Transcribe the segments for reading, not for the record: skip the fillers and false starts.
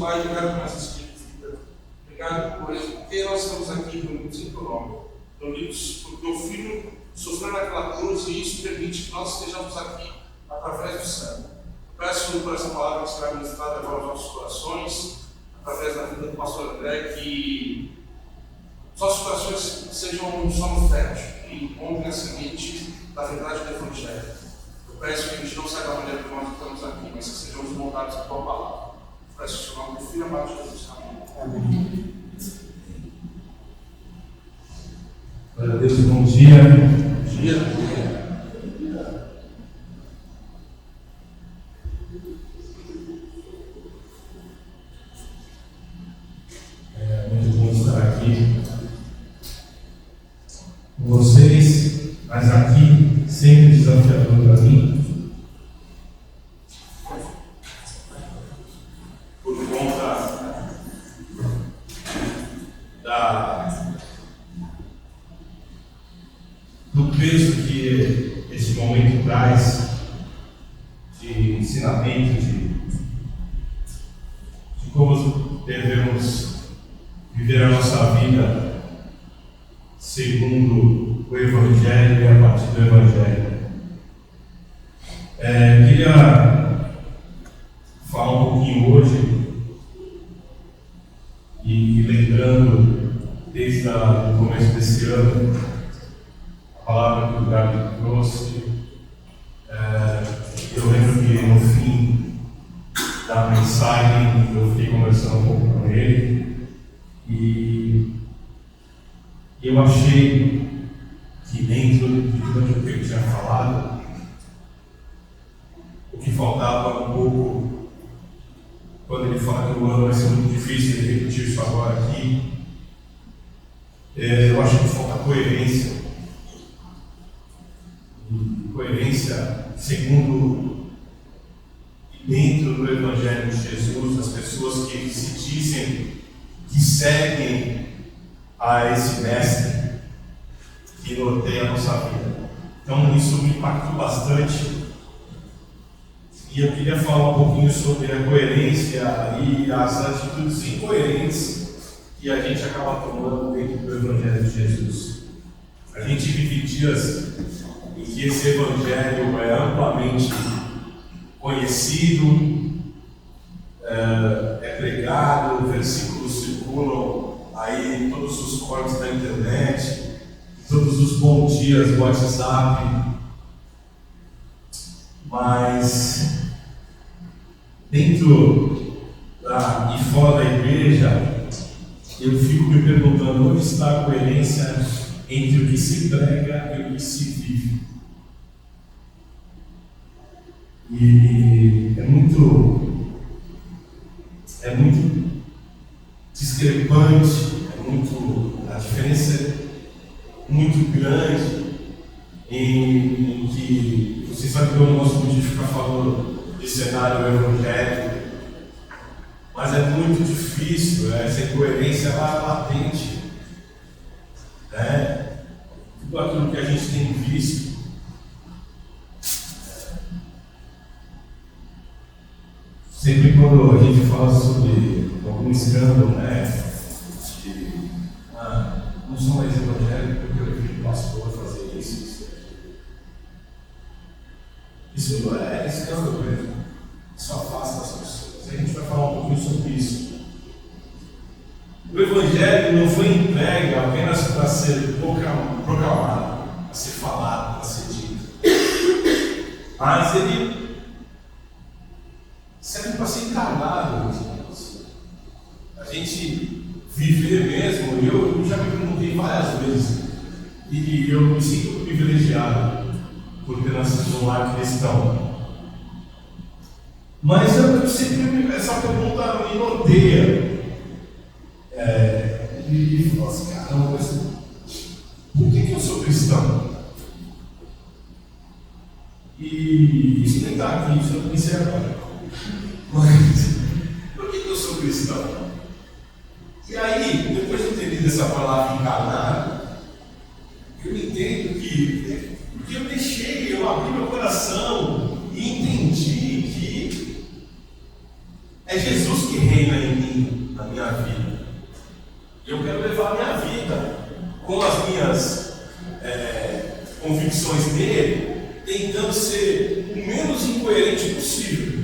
Pai, obrigado por essa escritura. Obrigado por porque nós estamos aqui reunidos em teu nome. Reunidos porque o teu Filho sofreu naquela cruz e isso permite que nós estejamos aqui através do sangue. Peço por essa palavra que será ministrada agora aos nossos corações, através da vida do pastor André, que os nossos corações sejam um solo fértil e encontrem a semente da verdade do Evangelho. Eu peço que a gente não saiba da maneira que nós estamos aqui, mas que sejamos moldados por tua palavra. Peço o seu nome do Filho amado de Jesus. Amém. Glória a Deus, bom dia. Bom dia. É muito bom estar aqui com vocês, mas aqui sempre desafiador para mim. Por conta do peso que esse momento traz de ensinamento, de como devemos viver a nossa vida segundo o Evangelho e a partir do Evangelho. Queria falar um pouquinho hoje e lembrando desde o começo desse ano a palavra que o Gabi trouxe. Eu lembro que no fim da mensagem eu fiquei conversando um pouco com ele e eu achei que dentro de tudo aquilo que ele tinha falado, o que faltava um pouco, quando ele fala que o ano vai ser muito difícil, ele repetiu isso agora aqui, eu acho que falta coerência. Coerência segundo e dentro do Evangelho de Jesus, as pessoas que se dizem que seguem a esse mestre que norteia a nossa vida. Então isso me impactou bastante e eu queria falar um pouquinho sobre a coerência e as atitudes incoerentes que a gente acaba tomando dentro do Evangelho de Jesus. A gente vive dias em que esse Evangelho é amplamente conhecido, é pregado, versículos circulam aí em todos os cortes da internet, todos os bons dias do WhatsApp, mas dentro e fora da igreja, eu fico me perguntando onde está a coerência entre o que se prega e o que se vive. E é muito discrepante, a diferença é muito grande em que, vocês sabem que eu não gosto muito de ficar falando de cenário evangélico, mas é muito difícil, essa incoerência é latente, né? Tudo aquilo que a gente tem visto. Sempre quando a gente fala sobre algum escândalo, né? Não sou mais evangélico porque eu vi o pastor fazer isso. Isso não é escândalo mesmo. Isso afasta as pessoas. A gente vai falar um pouquinho sobre isso. O Evangelho não foi entregue apenas para ser proclamado, para ser falado, para ser dito. Mas ele serve para ser encarnado, meus irmãos. A gente viver mesmo, eu já me perguntei várias vezes, e eu me sinto privilegiado por ter nascido num lar cristão. Mas eu sempre essa pergunta me norteia. E falo assim, caramba, mas por que eu sou cristão? E isso nem está aqui, isso eu não pensei agora. Mas por que eu sou cristão? E aí, depois de ter lido essa palavra encarnado, eu entendo que porque eu abri meu coração e entendi que É Jesus que reina em mim, na minha vida. E eu quero levar a minha vida com as minhas convicções dele, tentando ser o menos incoerente possível.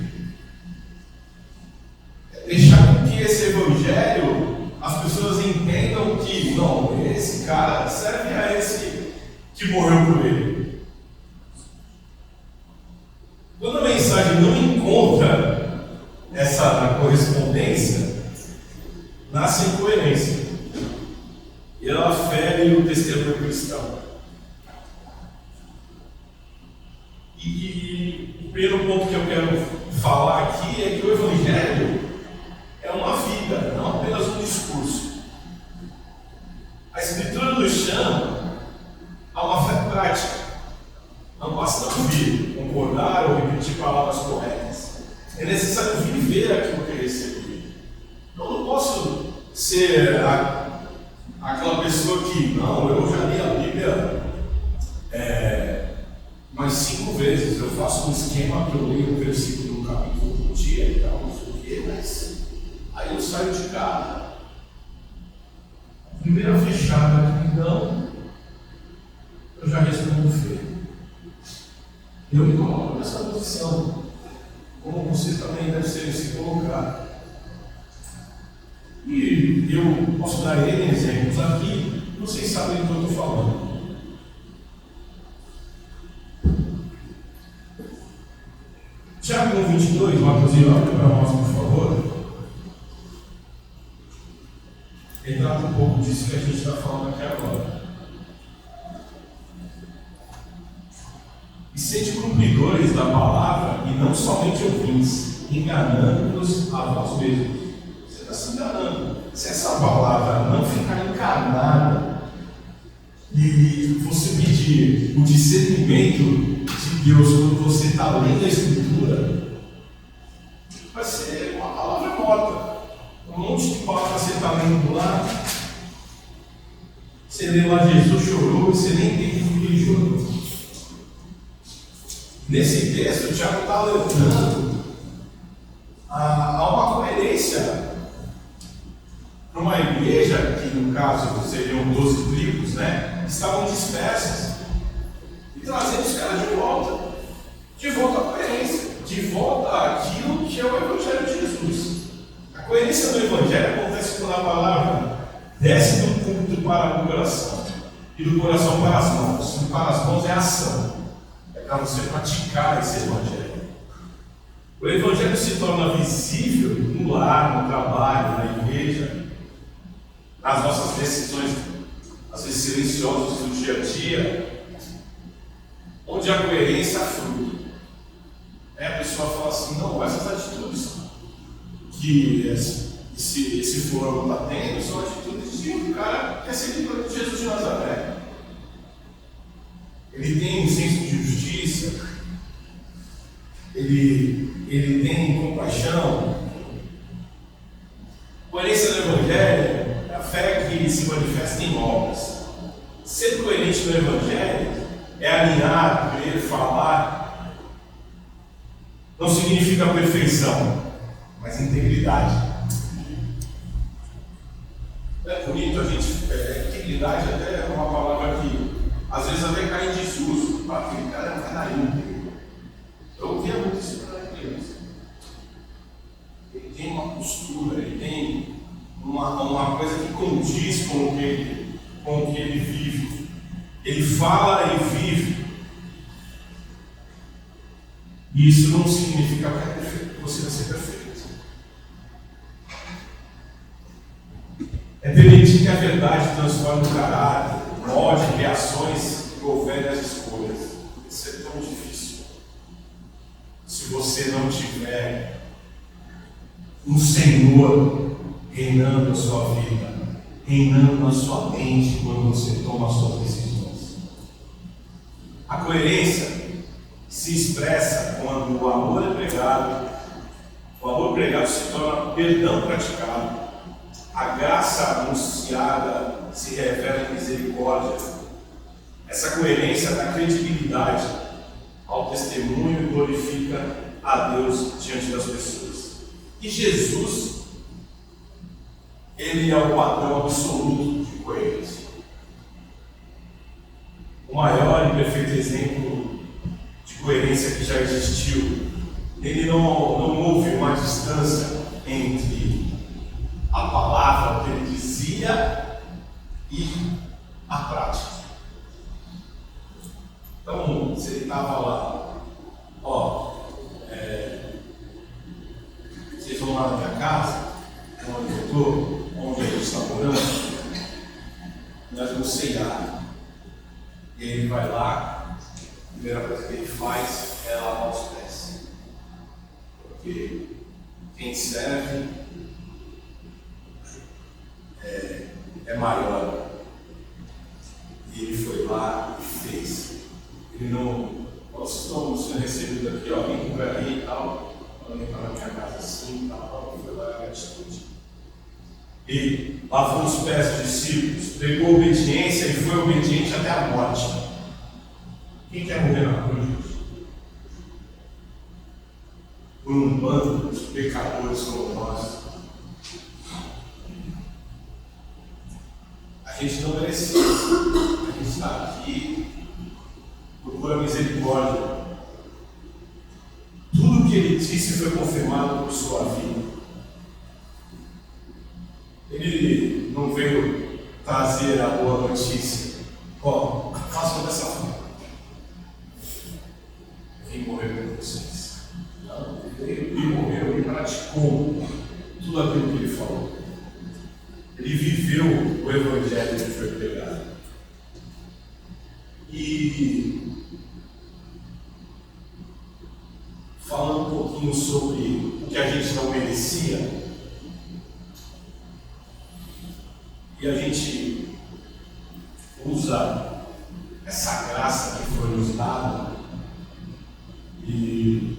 Deixar com que esse evangelho, as pessoas entendam que, não, esse cara serve a esse que morreu por ele. Quando a mensagem não encontra essa correspondência, nasce incoerência. E ela fere o testemunho cristão. E o primeiro ponto que eu quero falar aqui é que o Evangelho é uma vida, não apenas um discurso. A Escritura nos chama a uma fé prática. Não basta ouvir, concordar ou repetir palavras corretas. É necessário viver aquilo que recebi. Eu não posso ser aquela pessoa que, não, eu já li a Bíblia mais 5 vezes. Eu faço um esquema que eu leio um versículo no capítulo por dia e tal, não sei o quê, mas aí eu saio de casa. A primeira fechada que me dão, eu já respondo feio. Eu me coloco nessa posição, como você também deve se colocar. E eu posso dar exemplos aqui, vocês sabem do que eu estou falando. Tiago 1:22, Marcosinho, olha para nós, por favor. Retrata um pouco disso que a gente está falando aqui agora. E sede cumpridores da palavra, e não somente ouvintes, enganando-nos a vós mesmos. Você está se enganando. Se essa palavra não ficar encarnada e você pedir o discernimento de Deus quando você está lendo a Escritura, vai ser uma palavra morta. Um monte de palavras você está lendo lá, você lê lá Jesus chorou e você nem entende por que ele chorou. Nesse texto, o Tiago está alertando a uma coerência para uma igreja, que no caso seriam 12 tribos, né? Estavam dispersas, e trazendo os caras de volta à coerência, de volta àquilo que é o Evangelho de Jesus. A coerência do Evangelho acontece quando a palavra desce do púlpito para o coração, e do coração para as mãos. E para as mãos é ação. Para você praticar esse Evangelho. O Evangelho se torna visível no lar, no trabalho, na igreja, nas nossas decisões, às vezes silenciosas do dia a dia, onde a coerência flui. A pessoa fala assim, não, essas atitudes que esse fulano está tendo são atitudes de um cara que é seguidor de Jesus de Nazaré. Ele tem um senso de justiça, ele tem compaixão. Coerência do Evangelho é a fé que se manifesta em obras. Ser coerente no Evangelho é alinhar, crer, falar. Não significa perfeição, mas integridade. É bonito a gente. Integridade até é uma palavra que às vezes até cai em desuso. Aquele cara é um cara íntegro. Eu ouvia muito isso para criança. Ele tem uma postura, ele tem uma coisa que condiz com o que ele vive. Ele fala e vive. E isso não significa que você vai ser perfeito. É permitir que a verdade transforme o caráter, molde, criações e governe as escolhas. Isso é tão difícil. Se você não tiver um Senhor reinando a sua vida, reinando na sua mente quando você toma as suas decisões. A coerência se expressa quando o amor é pregado, o amor pregado se torna perdão praticado, a graça anunciada se revela em misericórdia. Essa coerência dá credibilidade ao testemunho e glorifica a Deus diante das pessoas. E Jesus, ele é o padrão absoluto de coerência. O maior e perfeito exemplo de coerência que já existiu. Ele não houve uma distância entre a palavra que ele dizia e a prática. Então, se ele estava lá, vocês vão lá na minha casa, onde eu estou, onde a gente está morando, nós vamos ceiar. E ele vai lá, a primeira coisa que ele faz é lavar os pés. Porque quem serve é maior. E ele foi lá e fez. Ele não, vocês estão sendo recebidos aqui, vem por aí e tal, vem para a minha casa assim e tal, ele foi lá e atitude. E lavou os pés dos discípulos, pregou obediência e foi obediente até a morte. Quem quer morrer na cruz? Por um bando de pecadores como nós. A gente não merecia. A gente está aqui, procura misericórdia. Tudo o que ele disse foi confirmado por sua vida. Ele não veio trazer a boa notícia. Façam dessa forma. Vim morrer por vocês. Não, ele morreu e praticou tudo aquilo que ele falou. Ele viveu o evangelho que foi pregado. E falando um pouquinho sobre o que a gente não merecia, e a gente usa essa graça que foi nos dada. E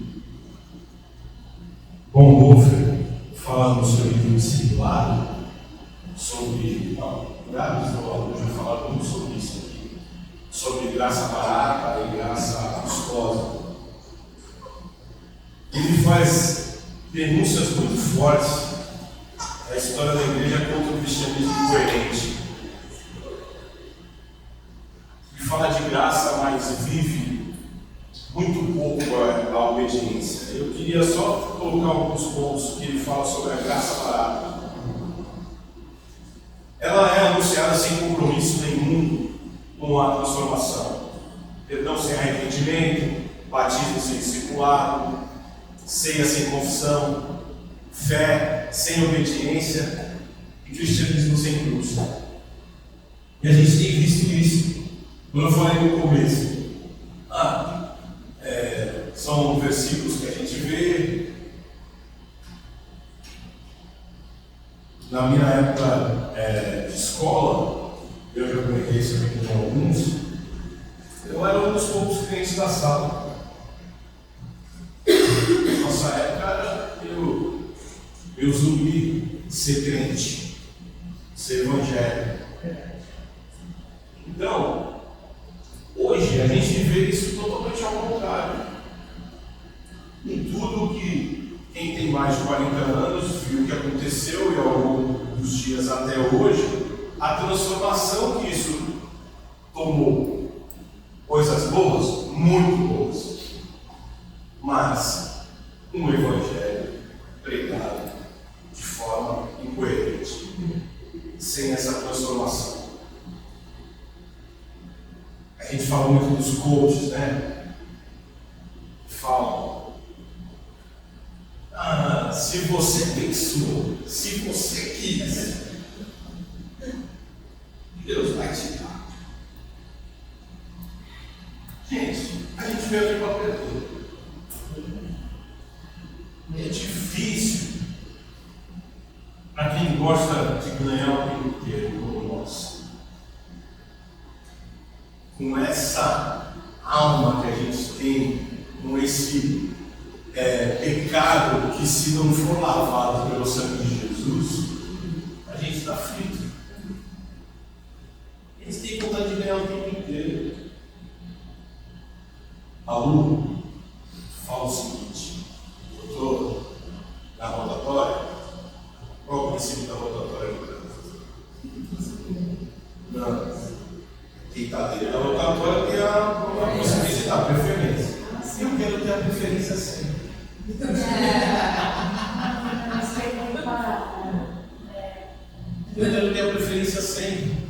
Bonhoeffer, falando sobre o discipulado, sobre vários teólogos já falaram muito sobre isso aqui, sobre graça barata e graça custosa. Ele faz denúncias muito fortes da história da igreja contra o cristianismo incoerente. Ele fala de graça, mas vive muito pouco a obediência. Eu queria só colocar alguns pontos que ele fala sobre a graça barata. Ela é anunciada sem compromisso nenhum com a transformação. Perdão sem arrependimento, batismo sem discipulado, ceia sem confissão, fé sem obediência e cristianismo sem cruz. E a gente tem visto isso. Quando eu falei no começo, são versículos que a gente vê. Na minha época de escola, eu já comentei isso aqui com alguns, eu era um dos poucos crentes da sala. Nossa época era eu zumbi ser crente, ser evangélico. Então, hoje a gente vê isso totalmente ao contrário. Em tudo que quem tem mais de 40 anos viu o que aconteceu e ao longo dos dias até hoje, a transformação que isso tomou. Coisas boas, muito boas, mas um evangelho pregado de forma incoerente, sem essa transformação. A gente fala muito dos coaches, né? Falam, se você pensou, se você quis, Deus vai te dar. Gente, a gente veio aqui para perder. É difícil para quem gosta de ganhar o tempo inteiro como nós. Com essa alma que a gente tem, com esse pecado que, se não for lavado pelo sangue de Jesus, a gente está frito. A gente tem vontade de ganhar o tempo inteiro. A Lu fala o seguinte: eu estou na rotatória. quem está dentro da locatória tem a possibilidade, a preferência. Eu quero ter a preferência sempre. Eu quero ter a preferência sempre.